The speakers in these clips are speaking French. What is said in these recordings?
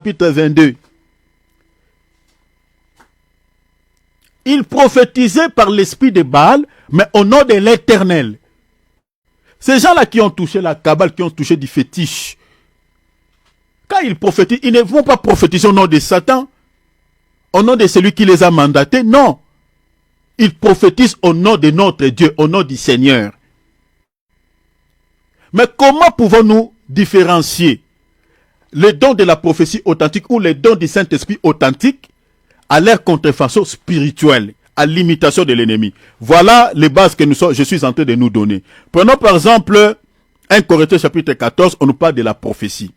chapitre 22. Ils prophétisaient par l'esprit de Baal, mais au nom de l'Éternel. Ces gens-là qui ont touché la Kabbale, qui ont touché du fétiche, quand ils prophétisent, ils ne vont pas prophétiser au nom de Satan, au nom de celui qui les a mandatés, non. Ils prophétisent au nom de notre Dieu, au nom du Seigneur. Mais comment pouvons-nous différencier les dons de la prophétie authentique ou les dons du Saint-Esprit authentique à leur contrefaçon spirituelle, à l'imitation de l'ennemi? Voilà les bases que je suis en train de nous donner. Prenons par exemple 1 Corinthiens chapitre 14, on nous parle de la prophétie.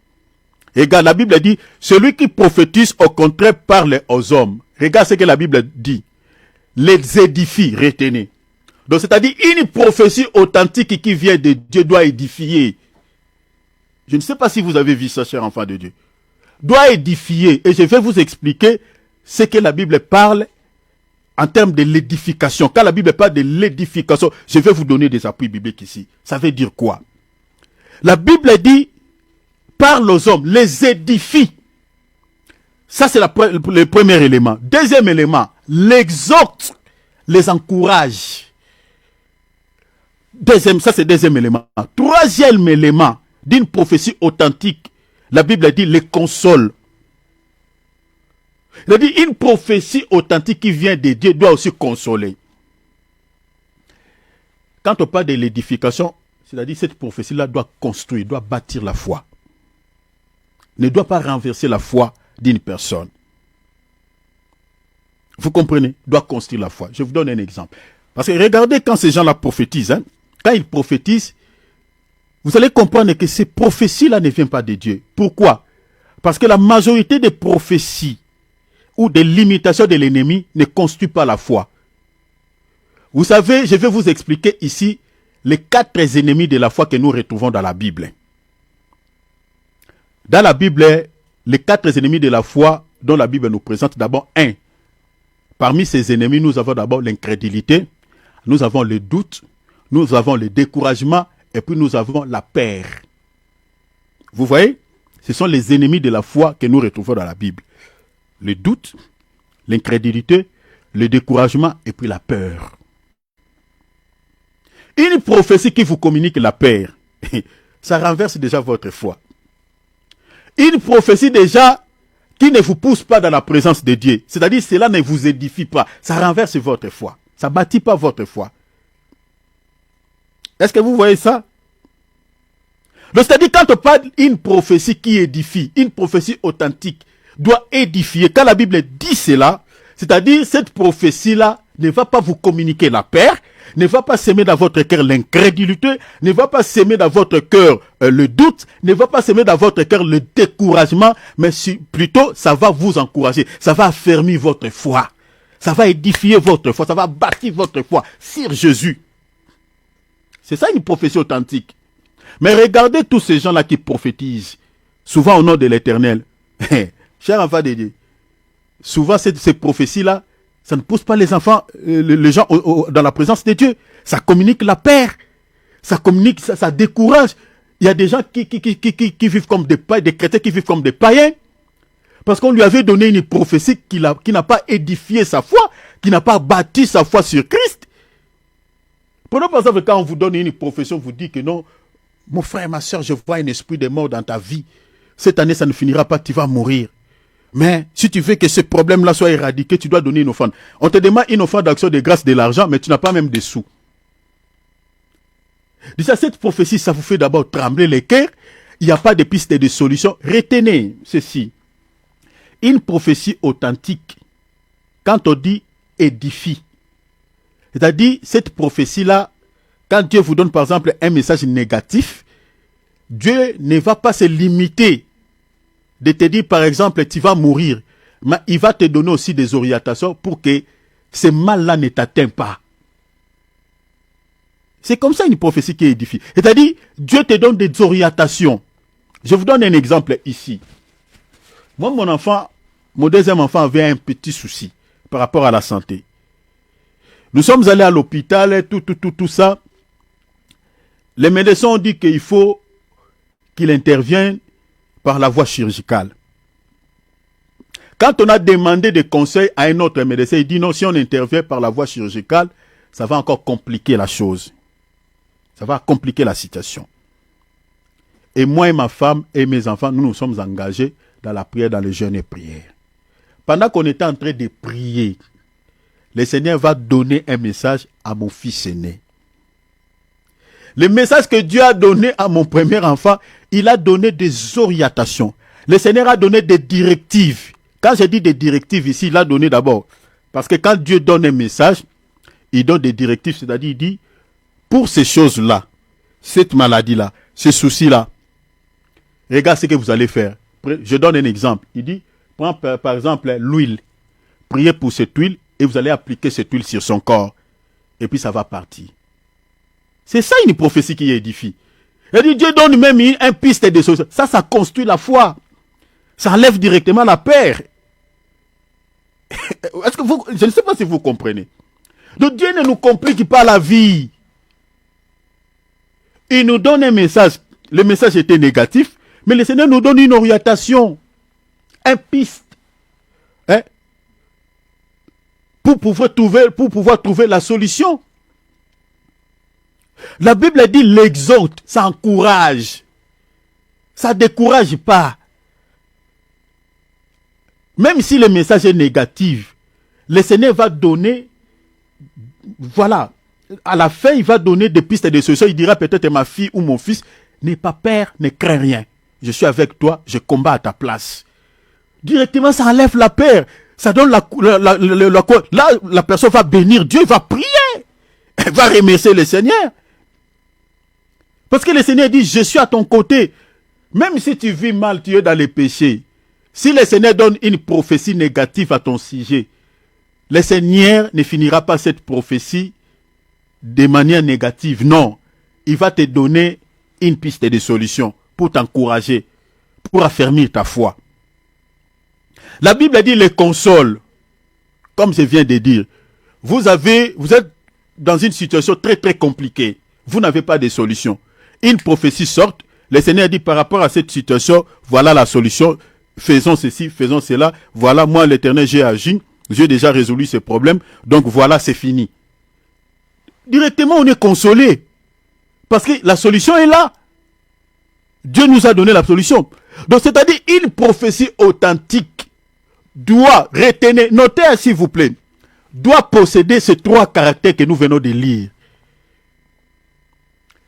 Regarde, la Bible dit, celui qui prophétise au contraire parle aux hommes. Regarde ce que la Bible dit. Les édifie, retenez. Donc c'est-à-dire une prophétie authentique qui vient de Dieu doit édifier. Je ne sais pas si vous avez vu ça, chers enfants de Dieu. Doit édifier. Et je vais vous expliquer ce que la Bible parle en termes de l'édification. Quand la Bible parle de l'édification, je vais vous donner des appuis bibliques ici. Ça veut dire quoi? La Bible dit, parle aux hommes, les édifie. Ça, c'est le premier élément. Deuxième élément, l'exhorte, les encourage. Ça, c'est deuxième élément. Troisième élément d'une prophétie authentique, la Bible dit, les console. Il a dit, une prophétie authentique qui vient de Dieu doit aussi consoler. Quand on parle de l'édification, c'est-à-dire cette prophétie-là doit construire, doit bâtir la foi. Ne doit pas renverser la foi d'une personne. Vous comprenez? Doit construire la foi. Je vous donne un exemple. Parce que regardez quand ces gens-là prophétisent, quand ils prophétisent, vous allez comprendre que ces prophéties-là ne viennent pas de Dieu. Pourquoi? Parce que la majorité des prophéties ou des limitations de l'ennemi ne constituent pas la foi. Vous savez, je vais vous expliquer ici les 4 ennemis de la foi que nous retrouvons dans la Bible. Dans la Bible, les 4 ennemis de la foi dont la Bible nous présente, d'abord un. Parmi ces ennemis, nous avons d'abord l'incrédulité, nous avons le doute, nous avons le découragement et puis nous avons la peur. Vous voyez? Ce sont les ennemis de la foi que nous retrouvons dans la Bible. Le doute, l'incrédulité, le découragement et puis la peur. Une prophétie qui vous communique la peur, ça renverse déjà votre foi. Une prophétie déjà qui ne vous pousse pas dans la présence de Dieu, c'est-à-dire cela ne vous édifie pas, ça renverse votre foi, ça ne bâtit pas votre foi. Est-ce que vous voyez ça? Donc c'est-à-dire quand on parle d'une prophétie qui édifie, une prophétie authentique doit édifier, quand la Bible dit cela, c'est-à-dire cette prophétie-là ne va pas vous communiquer la peur, ne va pas semer dans votre cœur l'incrédulité, ne va pas semer dans votre cœur le doute, ne va pas semer dans votre cœur le découragement, mais plutôt ça va vous encourager, ça va affermir votre foi, ça va édifier votre foi, ça va bâtir votre foi sur Jésus. C'est ça une prophétie authentique. Mais regardez tous ces gens-là qui prophétisent, souvent au nom de l'Éternel. Cher enfant de Dieu, souvent ces prophéties-là, ça ne pousse pas les enfants, les gens dans la présence de Dieu. Ça communique la peur. Ça communique, ça décourage. Il y a des gens qui vivent comme des païens, des chrétiens qui vivent comme des païens. Parce qu'on lui avait donné une prophétie qui n'a pas édifié sa foi, qui n'a pas bâti sa foi sur Christ. Prenons par exemple, quand on vous donne une prophétie, on vous dit que non, mon frère, ma soeur, je vois un esprit de mort dans ta vie. Cette année, ça ne finira pas, tu vas mourir. Mais si tu veux que ce problème-là soit éradiqué, tu dois donner une offrande. On te demande une offrande d'action de grâce, de l'argent, mais tu n'as pas même des sous. Déjà, cette prophétie, ça vous fait d'abord trembler les cœurs. Il n'y a pas de piste de solution. Retenez ceci. Une prophétie authentique, quand on dit édifie, c'est-à-dire cette prophétie-là, quand Dieu vous donne par exemple un message négatif, Dieu ne va pas se limiter de te dire par exemple tu vas mourir, mais il va te donner aussi des orientations pour que ce mal-là ne t'atteint pas. C'est comme ça une prophétie qui édifie. C'est-à-dire Dieu te donne des orientations. Je vous donne un exemple ici. Moi, mon deuxième enfant avait un petit souci par rapport à la santé. Nous sommes allés à l'hôpital, tout ça. Les médecins ont dit qu'il faut qu'il intervienne par la voie chirurgicale. Quand on a demandé des conseils à un autre médecin, il dit non, si on intervient par la voie chirurgicale, ça va encore compliquer la chose. Ça va compliquer la situation. Et moi et ma femme et mes enfants, nous nous sommes engagés dans la prière, dans le jeûne et prière. Pendant qu'on était en train de prier, le Seigneur va donner un message à mon fils aîné. Le message que Dieu a donné à mon premier enfant, il a donné des orientations. Le Seigneur a donné des directives. Quand je dis des directives ici, il a donné d'abord. Parce que quand Dieu donne un message, il donne des directives, c'est-à-dire il dit, pour ces choses-là, cette maladie-là, ce souci-là, regarde ce que vous allez faire. Je donne un exemple. Il dit, prends par exemple l'huile. Priez pour cette huile et vous allez appliquer cette huile sur son corps. Et puis ça va partir. C'est ça une prophétie qui édifie. Il dit, Dieu donne même un piste de solution. Ça construit la foi. Ça enlève directement la peur. Est-ce que vous, je ne sais pas si vous comprenez. Donc Dieu ne nous complique pas la vie. Il nous donne un message. Le message était négatif, mais le Seigneur nous donne une orientation, un piste, hein, pour pouvoir trouver la solution. La Bible dit l'exhorte, ça encourage, ça décourage pas. Même si le message est négatif, le Seigneur va donner, voilà, à la fin, il va donner des pistes et des solutions. Il dira peut-être à ma fille ou mon fils, n'aie pas peur, ne crains rien. Je suis avec toi, je combats à ta place. Directement, ça enlève la peur. Ça donne là, la personne va bénir Dieu, va prier. Elle va remercier le Seigneur. Parce que le Seigneur dit, je suis à ton côté. Même si tu vis mal, tu es dans les péchés. Si le Seigneur donne une prophétie négative à ton sujet, le Seigneur ne finira pas cette prophétie de manière négative. Non, il va te donner une piste de solution pour t'encourager, pour affermir ta foi. La Bible dit les console. Comme je viens de dire, vous êtes dans une situation très très compliquée. Vous n'avez pas de solution. Une prophétie sort, le Seigneur dit par rapport à cette situation, voilà la solution, faisons ceci, faisons cela, voilà moi l'Éternel j'ai agi, j'ai déjà résolu ce problème, donc voilà c'est fini. Directement on est consolé, parce que la solution est là. Dieu nous a donné la solution. Donc c'est-à-dire une prophétie authentique doit retenir, notez s'il vous plaît, doit posséder ces trois caractères que nous venons de lire.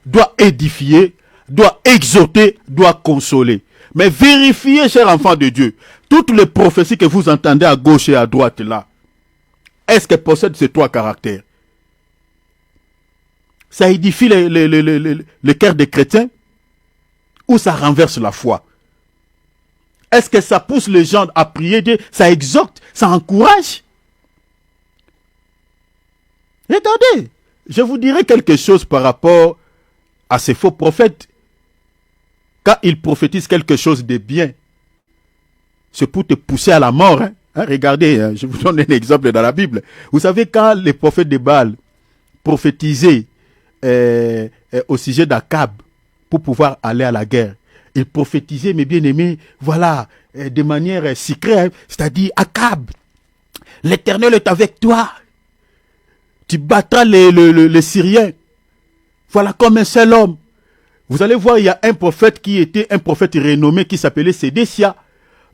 Doit édifier, doit exhorter, doit consoler. Mais vérifiez, chers enfants de Dieu, toutes les prophéties que vous entendez à gauche et à droite là, est-ce qu'elles possèdent ces trois caractères? Ça édifie le cœur des chrétiens ou ça renverse la foi? Est-ce que ça pousse les gens à prier Dieu? Ça exhorte, ça encourage? Regardez, je vous dirai quelque chose par rapport à ces faux prophètes. Quand ils prophétisent quelque chose de bien, c'est pour te pousser à la mort. Regardez, je vous donne un exemple dans la Bible. Vous savez, quand les prophètes de Baal prophétisaient au sujet d'Akab pour pouvoir aller à la guerre, ils prophétisaient, mes bien-aimés, voilà, de manière secrète, c'est-à-dire, Akab, l'Éternel est avec toi. Tu battras les Syriens. Voilà, comme un seul homme. Vous allez voir, il y a un prophète qui était un prophète renommé qui s'appelait Sédécia.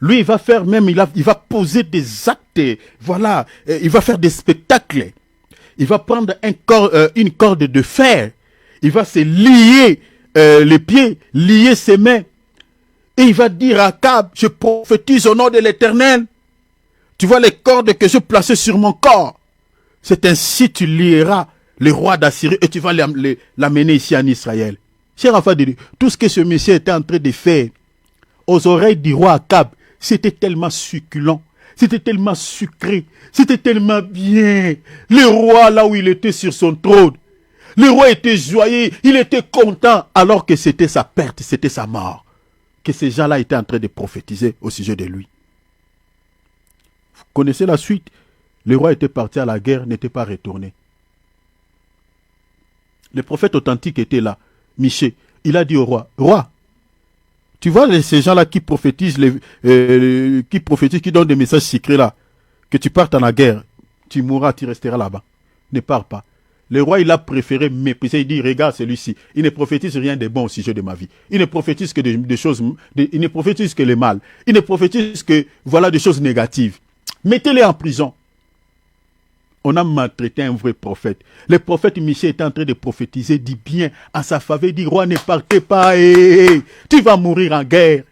Lui, il va faire même, il va poser des actes, voilà, il va faire des spectacles. Il va prendre une corde de fer. Il va se lier les pieds, lier ses mains. Et il va dire à Akab, je prophétise au nom de l'Éternel. Tu vois les cordes que je plaçais sur mon corps. C'est ainsi tu lieras le roi d'Assyrie et tu vas l'amener ici en Israël. Cher enfant de Dieu, tout ce que ce monsieur était en train de faire aux oreilles du roi Akab, c'était tellement succulent, c'était tellement sucré, c'était tellement bien. Le roi, là où il était sur son trône, le roi était joyeux, il était content, alors que c'était sa perte, c'était sa mort, que ces gens-là étaient en train de prophétiser au sujet de lui. Vous connaissez la suite? Le roi était parti à la guerre, n'était pas retourné. Le prophète authentique était là, Michée. Il a dit au roi, roi, Tu vois ces gens-là qui prophétisent, qui donnent des messages secrets là, que tu partes en la guerre, tu mourras, tu resteras là-bas. Ne pars pas. Le roi, il a préféré mépriser. Il dit, regarde celui-ci. Il ne prophétise rien de bon au sujet de ma vie. Il ne prophétise que des choses, il ne prophétise que le mal. Il ne prophétise que, voilà, des choses négatives. Mettez-les en prison. On a maltraité un vrai prophète. Le prophète Michel était en train de prophétiser, dit bien en sa faveur, dit, roi, ne partez pas, tu vas mourir en guerre.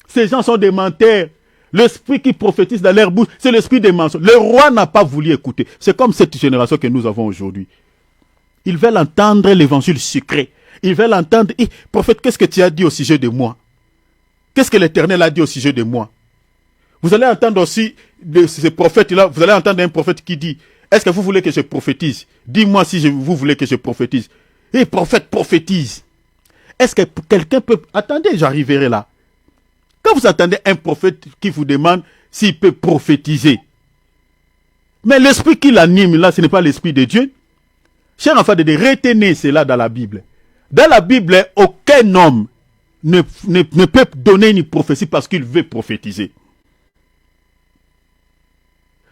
Ces gens sont des menteurs. L'esprit qui prophétise dans leur bouche, c'est l'esprit des mensonges. Le roi n'a pas voulu écouter. C'est comme cette génération que nous avons aujourd'hui. Ils veulent entendre l'évangile secret. Ils veulent entendre, prophète, qu'est-ce que tu as dit au sujet de moi? Qu'est-ce que l'Éternel a dit au sujet de moi? Vous allez entendre aussi de ces prophètes-là, vous allez entendre un prophète qui dit, est-ce que vous voulez que je prophétise? Dis-moi si vous voulez que je prophétise. Prophète, prophétise. Est-ce que quelqu'un peut... Attendez, j'arriverai là. Quand vous attendez un prophète qui vous demande s'il peut prophétiser, mais l'esprit qui l'anime là, ce n'est pas l'esprit de Dieu. Cher enfant de Dieu, retenez cela dans la Bible. Dans la Bible, aucun homme ne peut donner une prophétie parce qu'il veut prophétiser.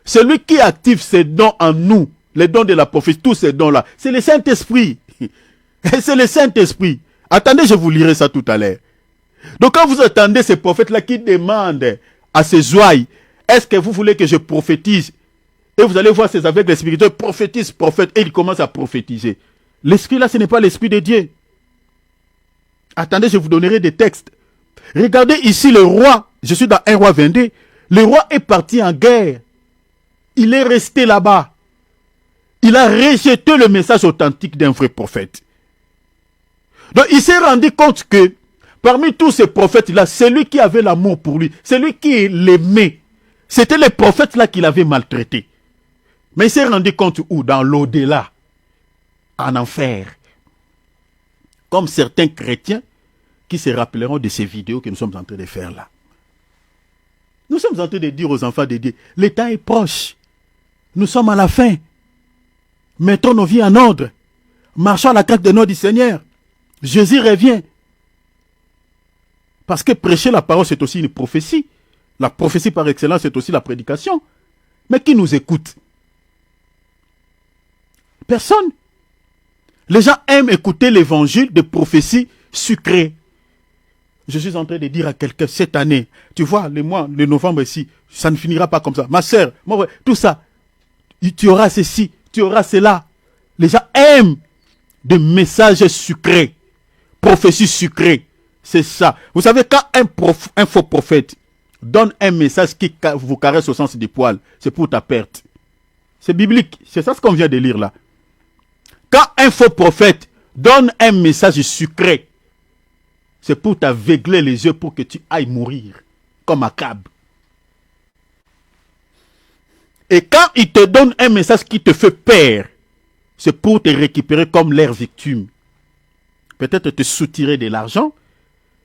Celui qui active ces dons en nous, les dons de la prophétie, tous ces dons-là, c'est le Saint-Esprit. C'est le Saint-Esprit. Attendez, je vous lirai ça tout à l'heure. Donc quand vous attendez ces prophètes-là qui demandent à ces ouailles, est-ce que vous voulez que je prophétise? Et vous allez voir ces aveugles spirituels, prophétise, prophète, et ils commencent à prophétiser. L'esprit là, ce n'est pas l'esprit de Dieu. Attendez, je vous donnerai des textes. Regardez ici le roi, je suis dans 1 roi 22, le roi est parti en guerre. Il est resté là-bas. Il a rejeté le message authentique d'un vrai prophète. Donc il s'est rendu compte que parmi tous ces prophètes-là, celui qui avait l'amour pour lui, celui qui l'aimait, c'était les prophètes-là qu'il avait maltraités. Mais il s'est rendu compte où? Dans l'au-delà, en enfer. Comme certains chrétiens qui se rappelleront de ces vidéos que nous sommes en train de faire là. Nous sommes en train de dire aux enfants de Dieu, le temps est proche. Nous sommes à la fin. Mettons nos vies en ordre. Marchons à la crainte de nom du Seigneur. Jésus revient. Parce que prêcher la parole, c'est aussi une prophétie. La prophétie par excellence, c'est aussi la prédication. Mais qui nous écoute? Personne. Les gens aiment écouter l'évangile de prophéties sucrées. Je suis en train de dire à quelqu'un cette année, tu vois, le mois de novembre ici, ça ne finira pas comme ça. Ma soeur, tout ça, tu auras ceci, tu auras cela. Les gens aiment des messages sucrés, prophéties sucrées. C'est ça. Vous savez, quand un faux prophète donne un message qui vous caresse au sens des poils, c'est pour ta perte. C'est biblique. C'est ça ce qu'on vient de lire là. Quand un faux prophète donne un message sucré, c'est pour t'aveugler les yeux pour que tu ailles mourir, comme Akab. Et quand il te donne un message qui te fait peur, c'est pour te récupérer comme leur victime. Peut-être te soutirer de l'argent,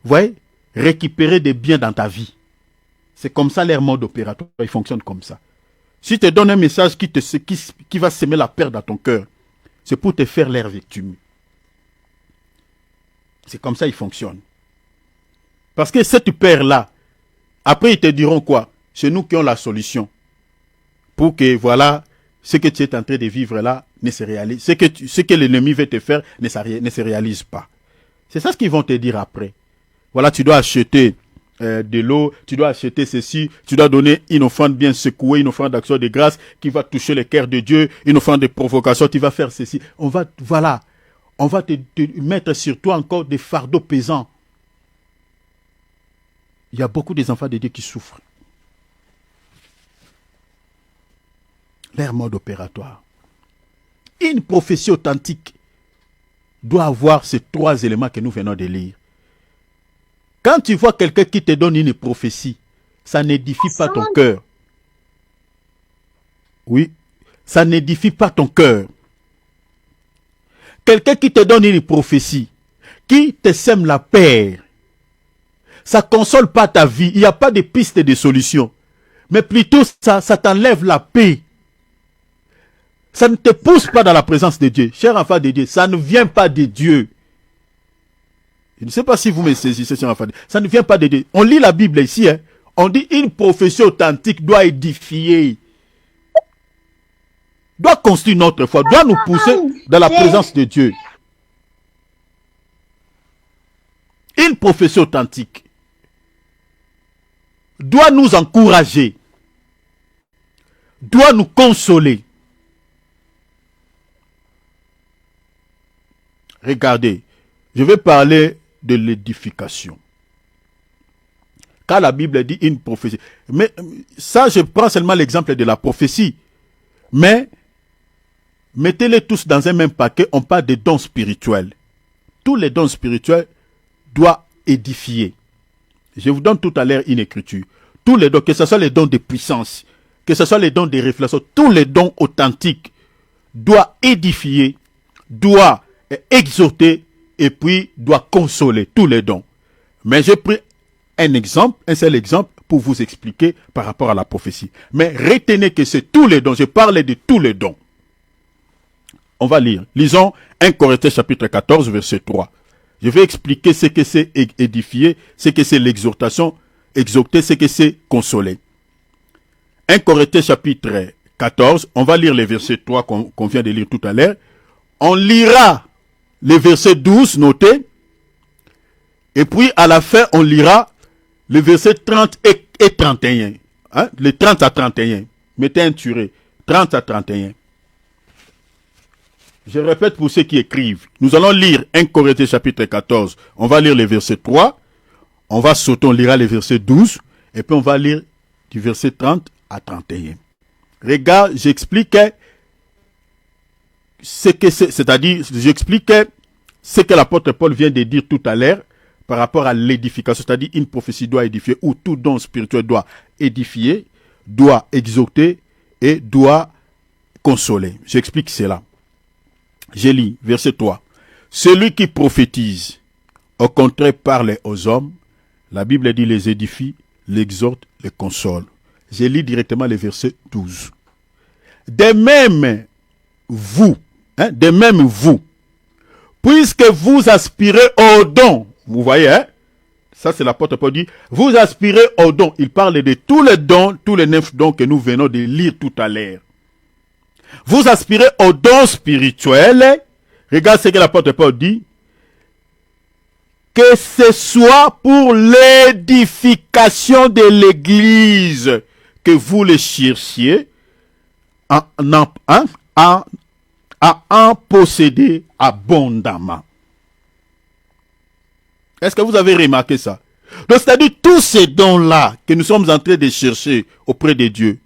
vous voyez, récupérer des biens dans ta vie. C'est comme ça leur mode opératoire, il fonctionne comme ça. Si te donne un message qui va semer la peur dans ton cœur, c'est pour te faire leur victime. C'est comme ça il fonctionne. Parce que cette peur-là, après ils te diront quoi? C'est nous qui avons la solution. Pour que, voilà, ce que tu es en train de vivre là ne se réalise. Ce que l'ennemi veut te faire ne se réalise pas. C'est ça ce qu'ils vont te dire après. Voilà, tu dois acheter de l'eau, tu dois acheter ceci, tu dois donner une offrande bien secouée, une offrande d'action de grâce qui va toucher le cœur de Dieu, une offrande de provocation, tu vas faire ceci. On va te mettre sur toi encore des fardeaux pesants. Il y a beaucoup des enfants de Dieu qui souffrent. Leur mode opératoire. Une prophétie authentique doit avoir ces trois éléments que nous venons de lire. Quand tu vois quelqu'un qui te donne une prophétie, ça n'édifie pas ton cœur. Oui, ça n'édifie pas ton cœur. Quelqu'un qui te donne une prophétie, qui te sème la peur, ça ne console pas ta vie. Il n'y a pas de piste de solution. Mais plutôt, ça t'enlève la paix. Ça ne te pousse pas dans la présence de Dieu. Cher enfant de Dieu, ça ne vient pas de Dieu. Je ne sais pas si vous me saisissez sur la fin. Ça ne vient pas de Dieu. On lit la Bible ici. Hein. On dit une prophétie authentique doit édifier, doit construire notre foi, doit nous pousser dans la présence de Dieu. Une prophétie authentique doit nous encourager, doit nous consoler. Regardez, je vais parler de l'édification. Quand la Bible dit une prophétie, mais ça je prends seulement l'exemple de la prophétie, mais mettez-les tous dans un même paquet, on parle des dons spirituels. Tous les dons spirituels doivent édifier. Je vous donne tout à l'heure une écriture. Tous les dons, que ce soit les dons de puissance, que ce soit les dons de réflexion, tous les dons authentiques doivent édifier, doivent exhorter et puis doivent consoler, tous les dons. Mais j'ai pris un seul exemple pour vous expliquer par rapport à la prophétie. Mais retenez que c'est tous les dons. Je parlais de tous les dons. On va lire. Lisons 1 Corinthiens chapitre 14, verset 3. Je vais expliquer ce que c'est édifier, ce que c'est l'exhortation, exhorter, ce que c'est consoler. 1 Corinthiens chapitre 14, on va lire les versets 3 qu'on vient de lire tout à l'heure. On lira les versets 12 notés. Et puis à la fin, on lira les versets 30 et 31. Hein? Les 30 à 31. Mettez un tiré. 30 à 31. Je répète pour ceux qui écrivent. Nous allons lire 1 Corinthiens chapitre 14. On va lire les versets 3. On va sauter, on lira les versets 12. Et puis on va lire du verset 30 à 31. Regarde, j'expliquais ce que c'est, c'est-à-dire, j'expliquais ce que l'apôtre Paul vient de dire tout à l'heure par rapport à l'édification, c'est-à-dire une prophétie doit édifier, ou tout don spirituel doit édifier, doit exhorter et doit consoler. J'explique cela. Je lis, verset 3. Celui qui prophétise, au contraire, parle aux hommes. La Bible dit les édifie, l'exhorte, les console. Je lis directement les versets 12. De même, vous, puisque vous aspirez au don, vous voyez, hein? Ça c'est l'apôtre Paul dit, vous aspirez au don. Il parle de tous les dons, tous les 9 dons que nous venons de lire tout à l'heure. Vous aspirez aux dons spirituels. Regarde ce que l'apôtre Paul dit. Que ce soit pour l'édification de l'église que vous le cherchiez à en posséder abondamment. Est-ce que vous avez remarqué ça? Donc c'est-à-dire tous ces dons-là que nous sommes en train de chercher auprès de Dieu,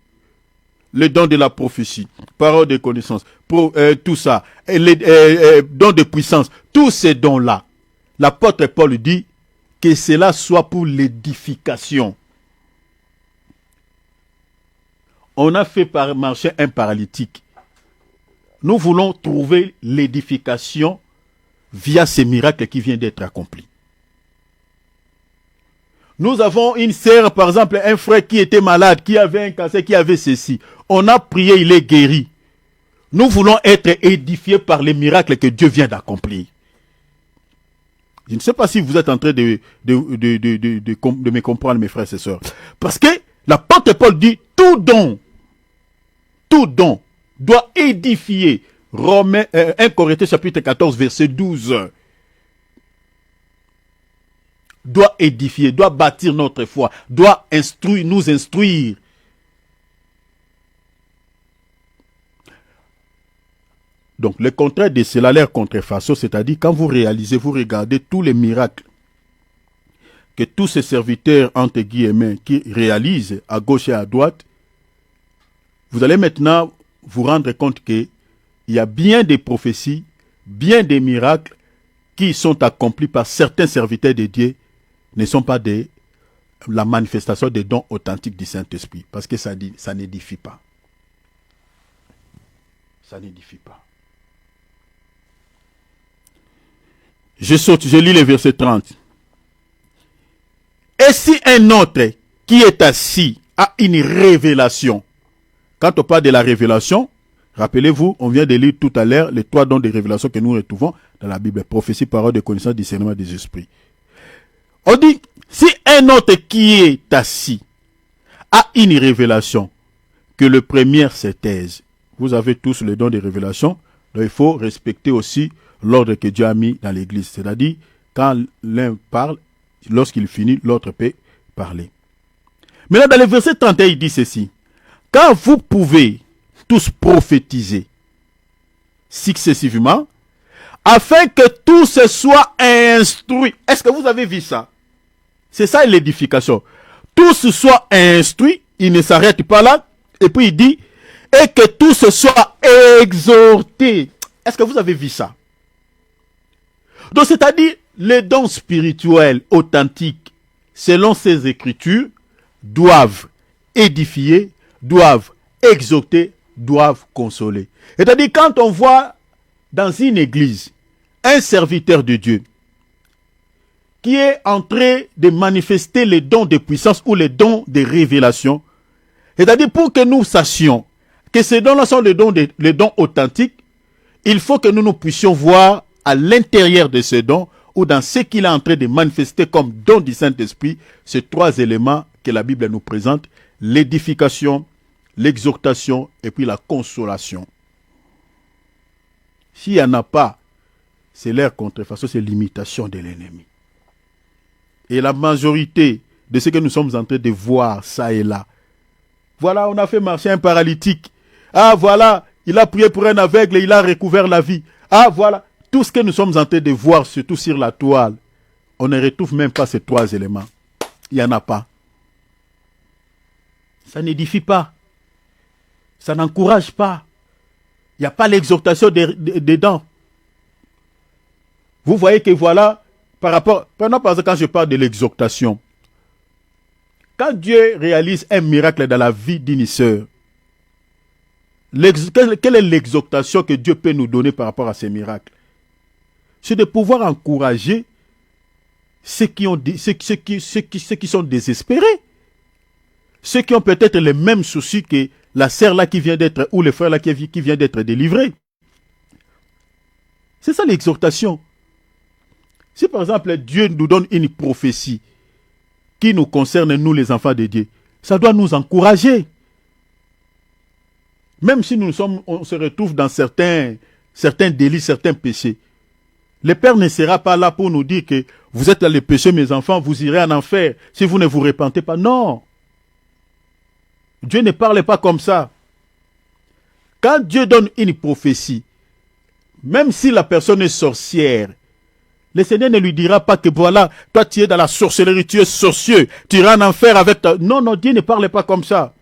les dons de la prophétie, parole de connaissance, tout ça, les dons de puissance, tous ces dons-là, l'apôtre Paul dit que cela soit pour l'édification. On a fait marcher un paralytique. Nous voulons trouver l'édification via ces miracles qui viennent d'être accomplis. Nous avons une sœur, par exemple, un frère qui était malade, qui avait un cancer, qui avait ceci. On a prié, il est guéri. Nous voulons être édifiés par les miracles que Dieu vient d'accomplir. Je ne sais pas si vous êtes en train de me comprendre, mes frères et sœurs. Parce que l'apôtre Paul dit, tout don doit édifier. 1 Corinthiens chapitre 14, verset 12. Doit édifier, doit bâtir notre foi, doit nous instruire. Donc, le contraire de cela, l'air contrefaçon, c'est-à-dire quand vous réalisez, vous regardez tous les miracles que tous ces serviteurs, entre guillemets, qui réalisent à gauche et à droite, vous allez maintenant vous rendre compte qu'il y a bien des prophéties, bien des miracles qui sont accomplis par certains serviteurs de Dieu, ne sont pas la manifestation des dons authentiques du Saint-Esprit. Parce que ça n'édifie pas. Ça n'édifie pas. Je lis le verset 30. Et si un autre qui est assis a une révélation, quand on parle de la révélation, Rappelez-vous, on vient de lire tout à l'heure les 3 dons de révélation que nous retrouvons dans la Bible. Prophétie, parole de connaissance, discernement des esprits. On dit, si un autre qui est assis a une révélation, que le premier se taise. Vous avez tous le don de révélation, donc il faut respecter aussi l'ordre que Dieu a mis dans l'église. C'est-à-dire, quand l'un parle, lorsqu'il finit, l'autre peut parler. Maintenant, dans le verset 31, il dit ceci. Quand vous pouvez tous prophétiser successivement, afin que tous soient instruits. Est-ce que vous avez vu ça? C'est ça l'édification. Tous soient instruits, il ne s'arrête pas là, et puis il dit, et que tous soient exhortés. Est-ce que vous avez vu ça? Donc c'est-à-dire, les dons spirituels authentiques, selon ces écritures, doivent édifier, doivent exhorter, doivent consoler. C'est-à-dire, quand on voit dans une église un serviteur de Dieu qui est en train de manifester les dons de puissance ou les dons de révélation, c'est-à-dire pour que nous sachions que ces dons-là sont les dons authentiques, il faut que nous puissions voir à l'intérieur de ces dons ou dans ce qu'il est en train de manifester comme don du Saint-Esprit, ces 3 éléments que la Bible nous présente, l'édification, l'exhortation et puis la consolation. S'il n'y en a pas, c'est leur contrefaçon, c'est l'imitation de l'ennemi. Et la majorité de ce que nous sommes en train de voir, ça et là. Voilà, on a fait marcher un paralytique. Ah, voilà, il a prié pour un aveugle et il a recouvert la vie. Ah, voilà, tout ce que nous sommes en train de voir, surtout sur la toile, on ne retrouve même pas ces 3 éléments. Il n'y en a pas. Ça n'édifie pas. Ça n'encourage pas. Il n'y a pas l'exhortation dedans. Vous voyez que voilà, par exemple, quand je parle de l'exhortation, quand Dieu réalise un miracle dans la vie d'une sœur, quelle est l'exhortation que Dieu peut nous donner par rapport à ces miracles? C'est de pouvoir encourager ceux qui sont désespérés. Ceux qui ont peut-être les mêmes soucis que la sœur là qui vient d'être, ou le frère là qui vient d'être délivré. C'est ça l'exhortation. Si par exemple Dieu nous donne une prophétie qui nous concerne, nous les enfants de Dieu, ça doit nous encourager. Même si on se retrouve dans certains délits, certains péchés, le Père ne sera pas là pour nous dire que vous êtes dans le péché, mes enfants, vous irez en enfer si vous ne vous repentez pas. Non. Dieu ne parle pas comme ça. Quand Dieu donne une prophétie, même si la personne est sorcière, le Seigneur ne lui dira pas que voilà, toi tu es dans la sorcellerie, tu es sorcieux, tu iras en enfer avec ta... Non, Dieu ne parle pas comme ça.